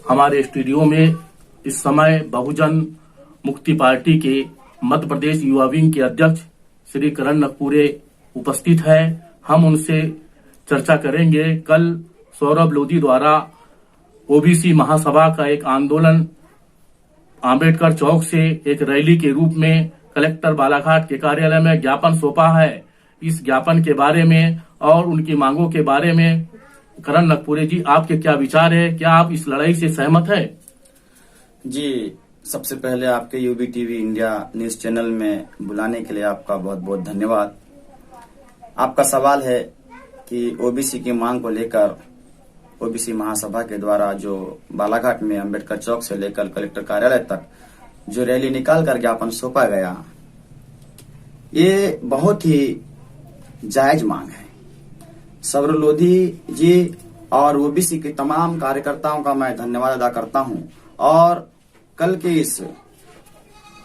हमारे स्टूडियो में इस समय बहुजन मुक्ति पार्टी के मध्य प्रदेश युवा विंग के अध्यक्ष श्री करण नकपुरे उपस्थित है। हम उनसे चर्चा करेंगे। कल सौरभ लोधी द्वारा ओबीसी महासभा का एक आंदोलन आंबेडकर चौक से एक रैली के रूप में कलेक्टर बालाघाट के कार्यालय में ज्ञापन सौंपा है। इस ज्ञापन के बारे में और उनकी मांगों के बारे में करण नकपुरे जी, आपके क्या विचार है? क्या आप इस लड़ाई से सहमत है? जी, सबसे पहले आपके UB TV India news channel में बुलाने के लिए आपका बहुत बहुत धन्यवाद। आपका सवाल है कि ओबीसी की मांग को लेकर ओबीसी महासभा के द्वारा जो बालाघाट में अंबेडकर चौक से लेकर कलेक्टर कार्यालय तक जो रैली निकालकर ज्ञापन सौंपा गया, ये बहुत ही जायज मांग है। सौरभ लोधी जी और ओबीसी के तमाम कार्यकर्ताओं का मैं धन्यवाद अदा करता हूं और कल के इस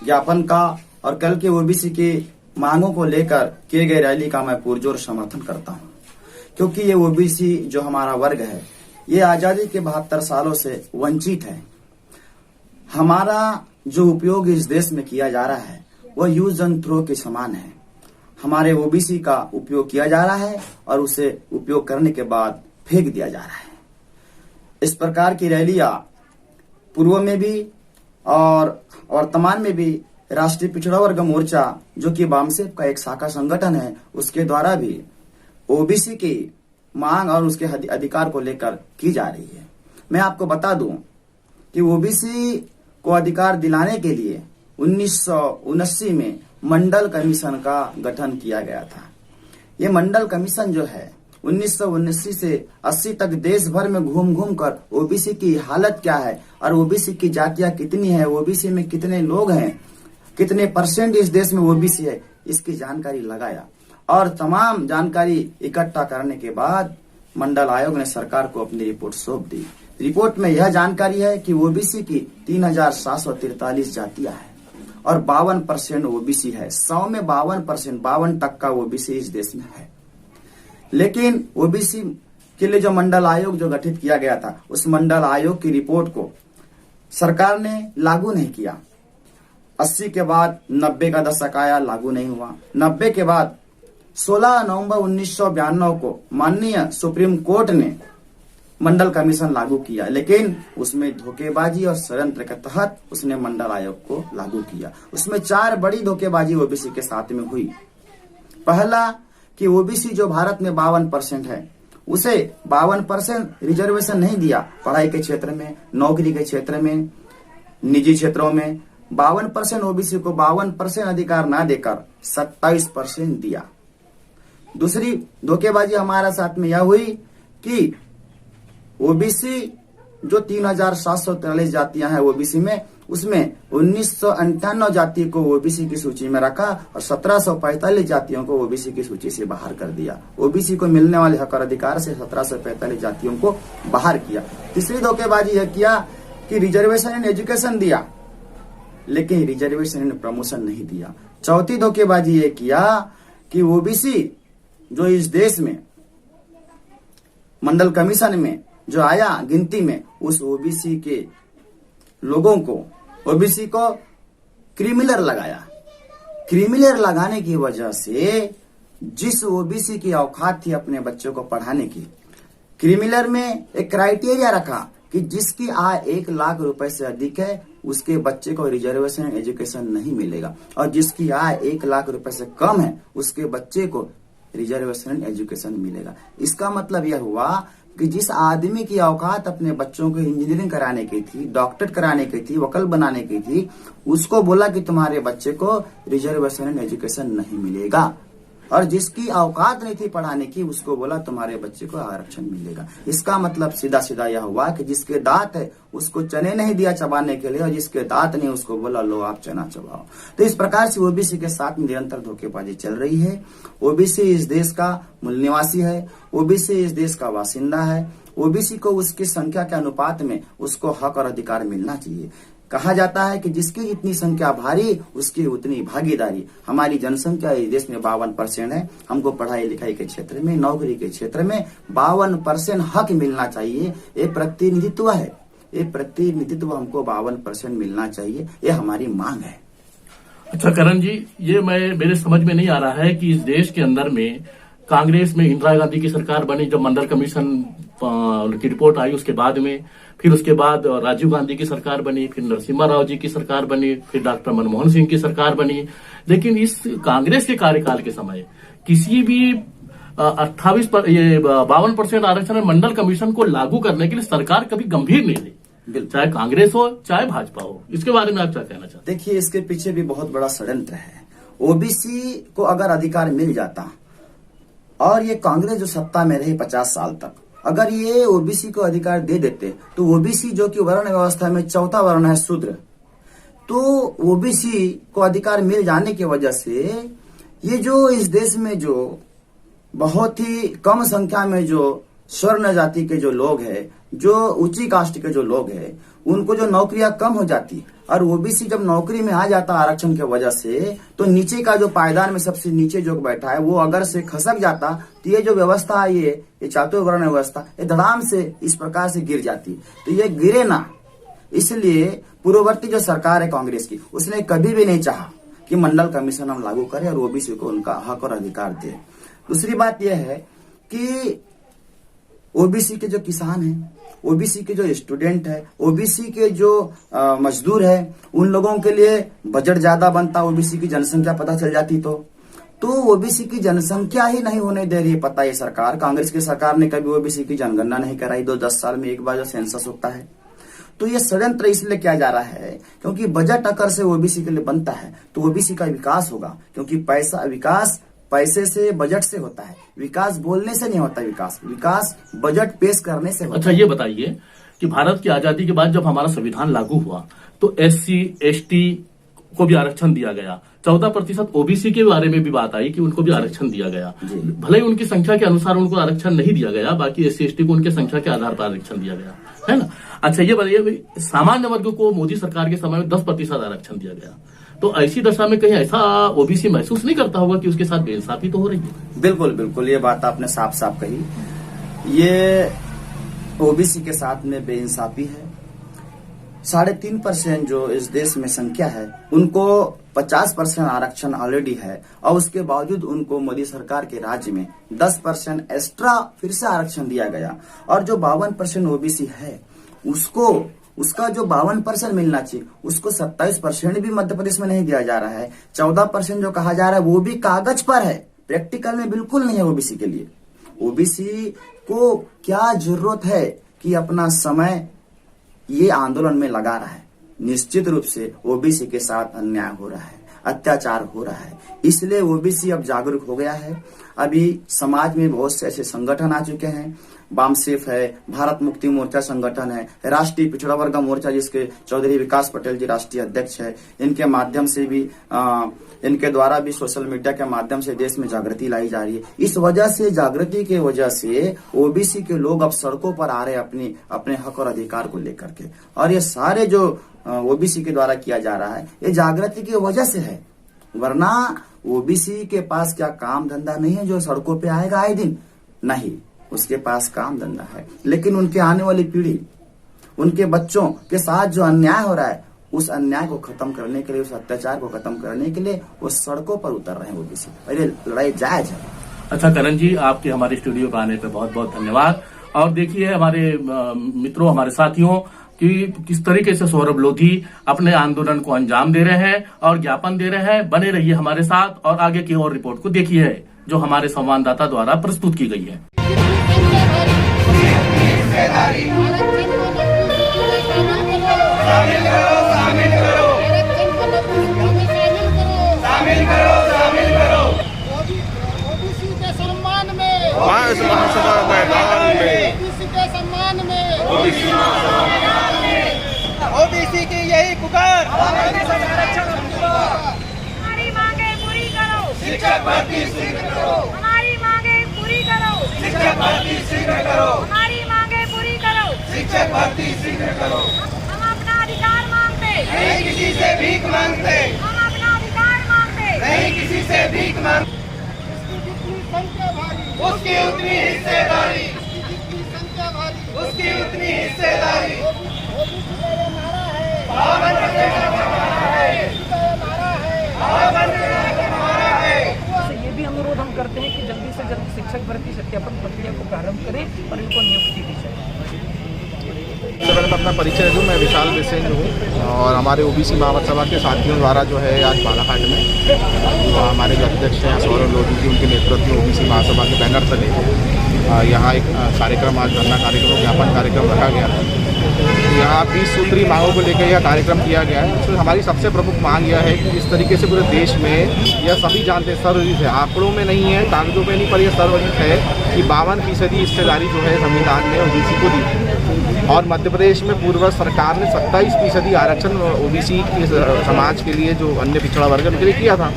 ज्ञापन का और कल के ओबीसी की मांगों को लेकर किए गए रैली का मैं पुरजोर समर्थन करता हूं, क्योंकि ये ओबीसी जो हमारा वर्ग है, ये आजादी के 72 सालों से वंचित है। हमारा जो उपयोग इस देश में किया जा रहा है वो यूज एंड थ्रो के समान है। हमारे ओबीसी का उपयोग किया जा रहा है और उसे उपयोग करने के बाद फेंक दिया जा रहा है। इस प्रकार की रैलियां पूर्व में भी और वर्तमान में भी राष्ट्रीय पिछड़ा वर्ग मोर्चा, जो कि वामसेप का एक शाखा संगठन है, उसके द्वारा भी ओबीसी की मांग और उसके अधिकार को लेकर की जा रही है। मैं आपको बता दूं कि ओबीसी को अधिकार दिलाने के लिए 1979 में मंडल कमीशन का गठन किया गया था। ये मंडल कमीशन जो है 1979 से 80 तक देश भर में घूम घूम कर ओबीसी की हालत क्या है और ओबीसी की जातियां कितनी है, ओबीसी में कितने लोग हैं, कितने परसेंट इस देश में ओबीसी है, इसकी जानकारी लगाया और तमाम जानकारी इकट्ठा करने के बाद मंडल आयोग ने सरकार को अपनी रिपोर्ट सौंप दी। रिपोर्ट में यह जानकारी है कि ओबीसी की 3743 जातियां हैं और 52% ओबीसी है। 100 में 52%, 52% ओबीसी इस देश में है। लेकिन ओबीसी के लिए जो मंडल आयोग जो गठित किया गया था, उस मंडल आयोग की रिपोर्ट को सरकार ने लागू नहीं किया। 80 के बाद 90 का दशक आया, लागू नहीं हुआ। 90 के बाद 16 नवंबर 1992 को माननीय सुप्रीम कोर्ट ने मंडल कमीशन लागू किया, लेकिन उसमें धोखेबाजी और षड्यंत्र के तहत उसने मंडल आयोग को लागू किया। उसमें 4 बड़ी धोखेबाजी ओबीसी के साथ में हुई। पहला कि ओबीसी जो भारत में 52% है, उसे 52% रिजर्वेशन नहीं दिया। पढ़ाई के क्षेत्र में, नौकरी के क्षेत्र में, निजी क्षेत्रों में 52% ओबीसी को 52% अधिकार ना देकर 27% दिया। दूसरी धोखेबाजी हमारा साथ में यह हुई कि ओबीसी जो 3743 जातियां हैं ओबीसी में, उसमें 1998 जाति को ओबीसी की सूची में रखा और 1745 जातियों को ओबीसी की सूची से बाहर कर दिया। ओबीसी को मिलने वाले हक और अधिकार से 1745 जातियों को बाहर किया। तीसरी धोखेबाजी यह किया कि रिजर्वेशन इन एजुकेशन दिया, लेकिन रिजर्वेशन इन प्रमोशन नहीं दिया। चौथी धोखेबाजी ये किया कि ओबीसी जो इस देश में मंडल कमीशन में जो आया गिनती में, उस ओबीसी के लोगों को, ओबीसी को क्रिमिनल लगाया। क्रिमिनल लगाने की वजह से जिस ओबीसी की औकात थी अपने बच्चों को पढ़ाने की, क्रिमिनल में एक क्राइटेरिया रखा कि जिसकी आय 1 लाख रुपए से अधिक है उसके बच्चे को रिजर्वेशन एजुकेशन नहीं मिलेगा, और जिसकी आय 1 लाख रुपए से कम है उसके बच्चे को रिजर्वेशन एजुकेशन मिलेगा। इसका मतलब यह हुआ कि जिस आदमी की औकात अपने बच्चों को इंजीनियरिंग कराने की थी, डॉक्टर कराने की थी, वकील बनाने की थी, उसको बोला कि तुम्हारे बच्चे को रिजर्वेशन एजुकेशन नहीं मिलेगा, और जिसकी औकात नहीं थी पढ़ाने की उसको बोला तुम्हारे बच्चे को आरक्षण मिलेगा। इसका मतलब सीधा सीधा यह हुआ कि जिसके दांत है उसको चने नहीं दिया चबाने के लिए, और जिसके दांत नहीं उसको बोला लो आप चना चबाओ। तो इस प्रकार से ओबीसी के साथ निरंतर धोखेबाजी चल रही है। ओबीसी इस देश का मूल निवासी है, ओबीसी इस देश का बासिंदा है। ओबीसी को उसकी संख्या के अनुपात में उसको हक और अधिकार मिलना चाहिए। कहा जाता है कि जिसकी जितनी संख्या भारी उसकी उतनी भागीदारी। हमारी जनसंख्या इस देश में 52% है। हमको पढ़ाई लिखाई के क्षेत्र में, नौकरी के क्षेत्र में 52% हक मिलना चाहिए। ये प्रतिनिधित्व है। ये प्रतिनिधित्व हमको 52% मिलना चाहिए, ये हमारी मांग है। अच्छा करण जी, ये मेरे समझ में नहीं आ रहा है कि इस देश के अंदर में कांग्रेस में इंदिरा गांधी की सरकार बनी, जब मंडल कमीशन की रिपोर्ट आई उसके बाद में, फिर उसके बाद राजीव गांधी की सरकार बनी, फिर नरसिम्हा राव जी की सरकार बनी, फिर डॉक्टर मनमोहन सिंह की सरकार बनी। लेकिन इस कांग्रेस के कार्यकाल के समय किसी भी 52% आरक्षण मंडल कमीशन को लागू करने के लिए सरकार कभी गंभीर नहीं रही, चाहे कांग्रेस हो चाहे भाजपा हो। इसके बारे में आप क्या कहना चाहते हैं? देखिए, इसके पीछे भी बहुत बड़ा षड्यंत्र है। ओबीसी को अगर अधिकार मिल जाता और ये कांग्रेस जो सत्ता में रही 50 साल तक, अगर ये ओबीसी को अधिकार दे देते तो ओबीसी जो कि वर्ण व्यवस्था में चौथा वर्ण है, शूद्र, तो ओबीसी को अधिकार मिल जाने की वजह से ये जो इस देश में जो बहुत ही कम संख्या में जो स्वर्ण जाति के जो लोग हैं, जो ऊंची कास्ट के जो लोग हैं, उनको जो नौकरियां कम हो जाती, और ओबीसी जब नौकरी में आ जाता आरक्षण की वजह से, तो नीचे का जो पायदान में सबसे नीचे जो बैठा है वो अगर से खसक जाता, तो ये जो व्यवस्था है, ये चातुर्य वर्ण व्यवस्था, ये धड़ाम से इस प्रकार से गिर जाती। तो ये गिरे ना, इसलिए पूर्ववर्ती जो सरकार है कांग्रेस की, उसने कभी भी नहीं चाहा कि मंडल कमीशन हम लागू करें और ओबीसी को उनका हक और अधिकार दे। दूसरी बात यह है कि ओबीसी के जो किसान हैं, ओबीसी के जो स्टूडेंट है, ओबीसी के जो मजदूर है, उन लोगों के लिए बजट ज्यादा बनता, ओबीसी की जनसंख्या पता चल जाती तो ओबीसी की जनसंख्या ही नहीं होने दे रही है। पता है सरकार, कांग्रेस की सरकार ने कभी ओबीसी की जनगणना नहीं कराई। 10 साल में एक बार जो सेंसस होता है, तो ये षड्यंत्र इसलिए किया जा रहा है क्योंकि बजट अगर से ओबीसी के लिए बनता है तो ओबीसी का विकास होगा, क्योंकि विकास पैसे से, बजट से होता है। विकास बोलने से नहीं होता, विकास बजट पेश करने से होता है। अच्छा, ये बताइए कि भारत की आजादी के बाद जब हमारा संविधान लागू हुआ तो SC ST को भी आरक्षण दिया गया, 14% ओबीसी के बारे में भी बात आई कि उनको भी आरक्षण दिया गया। भले ही उनकी संख्या के अनुसार उनको आरक्षण नहीं दिया गया, बाकी SC ST को उनके संख्या के आधार पर आरक्षण दिया गया, है ना। अच्छा, ये बताइए, सामान्य वर्ग को मोदी सरकार के समय में 10% आरक्षण दिया गया, तो ऐसी दशा में कहीं ऐसा ओबीसी महसूस नहीं करता होगा कि उसके साथ बेइंसाफी तो हो रही है? बिल्कुल बिल्कुल, ये बात आपने साफ साफ कही। ये ओबीसी के साथ में बेइंसाफी है। 3.5% जो इस देश में संख्या है, उनको 50% आरक्षण ऑलरेडी है, और उसके बावजूद उनको मोदी सरकार के राज्य में 10% एक्स्ट्रा फिर से आरक्षण दिया गया। और जो 52% ओबीसी है, उसका जो 52% मिलना चाहिए, उसको 27% भी मध्य प्रदेश में नहीं दिया जा रहा है। 14% जो कहा जा रहा है वो भी कागज पर है, प्रैक्टिकल में बिल्कुल नहीं है ओबीसी के लिए। ओबीसी को क्या जरूरत है कि अपना समय ये आंदोलन में लगा रहा है? निश्चित रूप से ओबीसी के साथ अन्याय हो रहा है, अत्याचार हो रहा है, इसलिए ओबीसी अब जागरूक हो गया है। अभी समाज में बहुत से ऐसे संगठन आ चुके हैं, वामसेफ है, भारत मुक्ति मोर्चा संगठन है, राष्ट्रीय पिछड़ा वर्ग मोर्चा जिसके चौधरी विकास पटेल जी राष्ट्रीय अध्यक्ष है, इनके माध्यम से भी इनके द्वारा भी सोशल मीडिया के माध्यम से देश में जागृति लाई जा रही है। इस वजह से, जागृति की वजह से ओबीसी के लोग अब सड़कों पर आ रहे हैं अपने हक और अधिकार को लेकर के। और ये सारे जो ओबीसी के द्वारा किया जा रहा है, ये जागृति की वजह से है, वरना ओबीसी के पास क्या काम धंधा नहीं है जो सड़कों पे आएगा आए दिन? नहीं, उसके पास काम धंधा है, लेकिन उनके आने वाली पीढ़ी, उनके बच्चों के साथ जो अन्याय हो रहा है, उस अन्याय को खत्म करने के लिए, उस अत्याचार को खत्म करने के लिए वो सड़कों पर उतर रहे हैं ओबीसी। और ये लड़ाई जायज है। अच्छा करण जी, आपके हमारे स्टूडियो पर आने पर बहुत बहुत धन्यवाद। और देखिए हमारे मित्रों, हमारे साथियों, कि किस तरीके से सौरभ लोधी अपने आंदोलन को अंजाम दे रहे हैं और ज्ञापन दे रहे हैं। बने रहिए हमारे साथ और आगे की और रिपोर्ट को देखिए जो हमारे संवाददाता द्वारा प्रस्तुत की गई है। ओबीसी के सम्मान में, ओबीसी की यही पुकार, हमारी मांगे पूरी करो, शिक्षक भर्ती शीघ्र करो, हमारी मांगे पूरी करो, शिक्षक भर्ती शीघ्र करो, हमारी मांगे पूरी करो, शिक्षक भर्ती शीघ्र करो। हम अपना अधिकार मांगते, नहीं किसी से भीख मांगते, हम अपना अधिकार मांगते, नहीं किसी से भीख मांगते। जितनी संख्या भारी, उसकी उतनी हिस्सेदारी, जितनी संख्या भारी, उसकी उतनी हिस्सेदारी। अपना परिचय दूँ। मैं विशाल बिसेन हूँ और हमारे ओबीसी महासभा के साथियों द्वारा जो है आज बालाघाट में हमारे जो अध्यक्ष हैं सौरभ लोधी जी, उनके नेतृत्व में ओबीसी महासभा के बैनर तले यहाँ एक कार्यक्रम, आज धरना कार्यक्रम, ज्ञापन कार्यक्रम रखा गया है। यहाँ 20 सूत्री मांगों को लेकर यह कार्यक्रम किया गया है। इसमें हमारी सबसे प्रमुख मांग यह है कि जिस तरीके से पूरे देश में यह सभी जानते हैं, सार्वजनिक है, आंकड़ों में नहीं है, कागजों में नहीं, पर यह सार्वजनिक है कि 52% हिस्सेदारी जो है संविधान ने ओबीसी को दी और मध्य प्रदेश में पूर्व सरकार ने 27% आरक्षण ओबीसी समाज के लिए, जो अन्य पिछड़ा वर्ग उनके लिए किया था।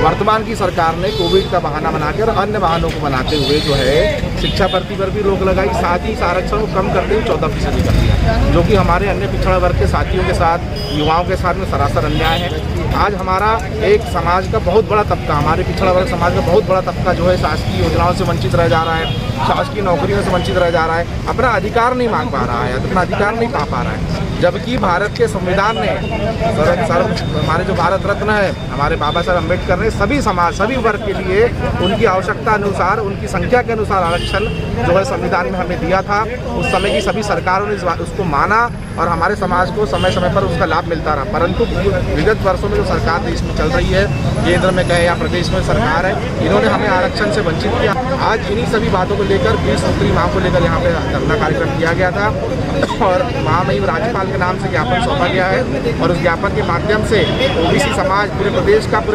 वर्तमान की सरकार ने कोविड का बहाना बनाकर अन्य बहानों को बनाते हुए जो है शिक्षा भर्ती पर भी रोक लगाई, साथ ही इस आरक्षण को कम करते हुए 14% कर दिया, जो कि हमारे अन्य पिछड़ा वर्ग के साथियों के साथ, युवाओं के साथ में सरासर अन्याय है। आज हमारा एक समाज का बहुत बड़ा तबका, हमारे पिछड़ा वर्ग समाज का बहुत बड़ा तबका जो है शासकीय योजनाओं से वंचित रह जा रहा है, शासकीय नौकरियों से वंचित रह जा रहा है, अपना अधिकार नहीं मांग पा रहा है, अपना अधिकार नहीं पा रहा है। जबकि भारत के संविधान ने हमारे जो भारत रत्न है हमारे बाबा साहब अम्बेडकर ने सभी समाज, सभी वर्ग के लिए उनकी आवश्यकता अनुसार, उनकी संख्या के अनुसार आरक्षण जो है संविधान में हमें दिया था। उस समय की सभी सरकारों ने उसको माना और हमारे समाज को समय समय पर उसका लाभ मिलता रहा। परंतु विगत वर्षों में जो सरकार देश में चल रही है, केंद्र में कहे या प्रदेश में सरकार है, इन्होंने हमें आरक्षण से वंचित किया। आज इन्हीं सभी बातों को लेकर 20 सूत्री मांग को लेकर यहाँ पे धरना कार्यक्रम किया गया था और महामहिम राज्यपाल के नाम से ज्ञापन सौंपा गया है और उस ज्ञापन के माध्यम से ओबीसी समाज पूरे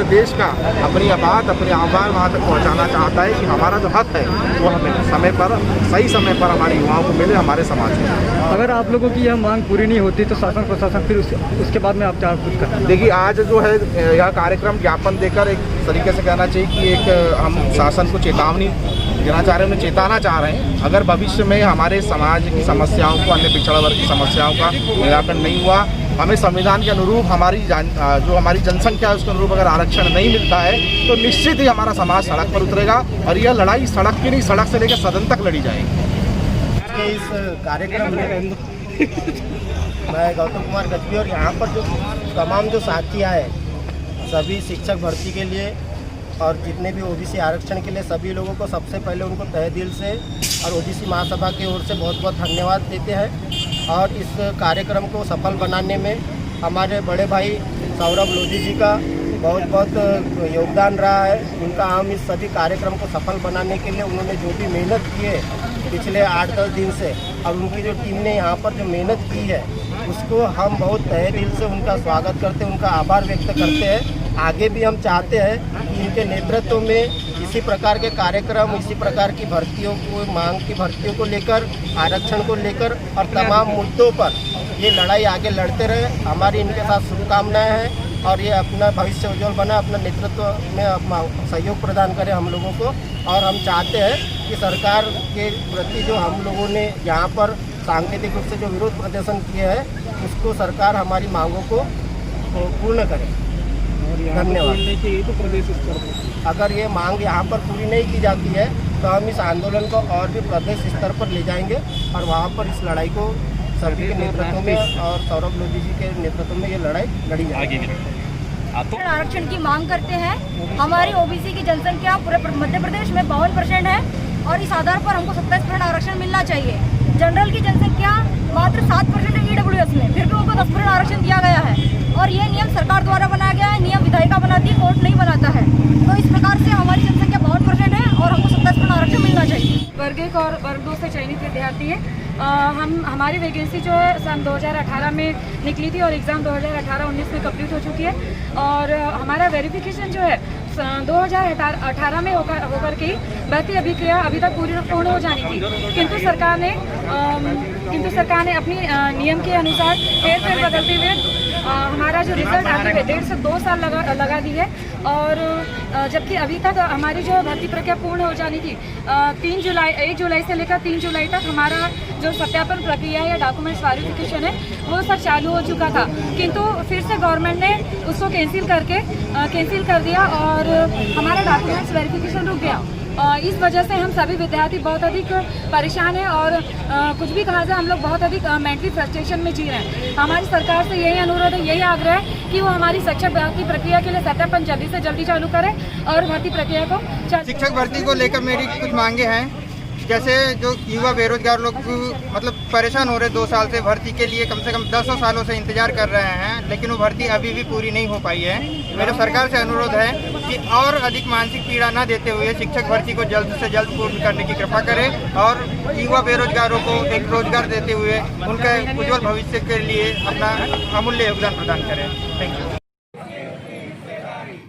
देश का अपनी बात, अपने आह्वान वहाँ तक पहुँचाना चाहता है कि हमारा जो हक है वो हमें समय पर, सही समय पर हमारे युवाओं को मिले, हमारे समाज में। अगर आप लोगों की यह मांग पूरी नहीं होती तो शासन प्रशासन फिर उसके बाद में आप क्या कुछ करें? देखिए, आज जो है यह कार्यक्रम ज्ञापन देकर एक तरीके से कहना चाहिए कि एक हम शासन को चेतावनी देना चाह रहे हैं, उन्हें चेताना चाह रहे हैं। अगर भविष्य में हमारे समाज की समस्याओं को, अन्य पिछड़ा वर्ग की समस्याओं का निराकरण नहीं हुआ, हमें संविधान के अनुरूप जो हमारी जनसंख्या है उसके अनुरूप अगर आरक्षण नहीं मिलता है तो निश्चित ही हमारा समाज सड़क पर उतरेगा और यह लड़ाई सड़क की नहीं, सड़क से लेकर सदन तक लड़ी जाएगी। इस कार्यक्रम में मैं गौतम कुमार गजबी और यहाँ पर जो तमाम जो साथी आए, सभी शिक्षक भर्ती के लिए और जितने भी ओबीसी आरक्षण के लिए सभी लोगों को सबसे पहले उनको तहे दिल से और ओबीसी महासभा की ओर से बहुत बहुत धन्यवाद देते हैं। और इस कार्यक्रम को सफल बनाने में हमारे बड़े भाई सौरभ लोधी जी का बहुत बहुत योगदान रहा है। उनका हम इस सभी कार्यक्रम को सफल बनाने के लिए उन्होंने जो भी मेहनत की है पिछले 8-10 दिन से, और उनकी जो टीम ने यहाँ पर जो मेहनत की है उसको हम बहुत तहे दिल से उनका स्वागत करते हैं, उनका आभार व्यक्त करते हैं। आगे भी हम चाहते हैं कि इनके नेतृत्व में इसी प्रकार के कार्यक्रम, इसी प्रकार की भर्तियों को, मांग की भर्तियों को लेकर, आरक्षण को लेकर और तमाम मुद्दों पर ये लड़ाई आगे लड़ते रहे। हमारी इनके साथ शुभकामनाएं हैं और ये अपना भविष्य उज्जवल बना, अपना नेतृत्व में अपना सहयोग प्रदान करे हम लोगों को। और हम चाहते हैं कि सरकार के प्रति जो हम लोगों ने यहाँ पर सांकेतिक रूप से जो विरोध प्रदर्शन किए हैं उसको सरकार हमारी मांगों को पूर्ण करे। धन्यवाद। अगर ये मांग यहाँ पर पूरी नहीं की जाती है तो हम इस आंदोलन को और भी प्रदेश स्तर पर ले जाएंगे और वहाँ पर इस लड़ाई को सभी के नेतृत्व में और सौरभ लोधी जी के नेतृत्व में ये लड़ाई लड़ी जाएगी। आरक्षण की मांग करते हैं। हमारी ओबीसी की जनसंख्या पूरे मध्य प्रदेश में 52% है और इस आधार पर हमको 27% आरक्षण मिलना चाहिए। जनरल की जनसंख्या मात्र 7% है ईडब्ल्यूएस में, फिर भी उनको 10% आरक्षण दिया गया है और ये नियम सरकार द्वारा बनाया गया है। नियम विधायिका बनाती है, कोर्ट नहीं बनाता है। तो इस प्रकार से हमारी जनसंख्या 52% है और हमको 27% आरक्षण मिलना चाहिए। वर्ग 1 और वर्ग 2 से चयनित विद्यार्थी है। हमारी वैकेंसी जो है सन 2018 में निकली थी और एग्ज़ाम 2018-19 में कंप्लीट हो चुकी है और हमारा वेरिफिकेशन जो है 2018 में होकर के भर्ती अभिक्रिया अभी तक पूर्ण हो जानी थी, किंतु सरकार ने अपनी नियम के अनुसार हेरफेर बदलते हुए हमारा जो रिजल्ट आते हुए 1.5 से 2 साल लगा दी है और जबकि अभी तक हमारी जो भर्ती प्रक्रिया पूर्ण हो जानी थी 1 जुलाई से लेकर 3 जुलाई तक हमारा जो सत्यापन प्रक्रिया या डॉक्यूमेंट्स वेरिफिकेशन है वो सब चालू हो चुका था, किंतु फिर से गवर्नमेंट ने उसको कैंसिल कर दिया और हमारा डॉक्यूमेंट्स वेरिफिकेशन रुक गया। इस वजह से हम सभी विद्यार्थी बहुत अधिक परेशान हैं और कुछ भी कहा जाए हम लोग बहुत अधिक मेंटली फ्रस्ट्रेशन में जी रहे हैं। हमारी सरकार से यही अनुरोध है, यही आग्रह है कि वो हमारी शिक्षक भर्ती प्रक्रिया के लिए सत्यापन जल्दी से जल्दी चालू करें और भर्ती प्रक्रिया को शिक्षक भर्ती को लेकर मेरी कुछ मांगे हैं जैसे जो युवा बेरोजगार लोग मतलब परेशान हो रहे 2 साल से भर्ती के लिए, कम से कम 10 सालों से इंतजार कर रहे हैं, लेकिन वो भर्ती अभी भी पूरी नहीं हो पाई है। मेरा सरकार से अनुरोध है कि और अधिक मानसिक पीड़ा न देते हुए शिक्षक भर्ती को जल्द से जल्द पूर्ण करने की कृपा करें और युवा बेरोजगारों को एक रोजगार देते हुए उनके उज्जवल भविष्य के लिए अपना अमूल्य योगदान प्रदान करें। Thank you.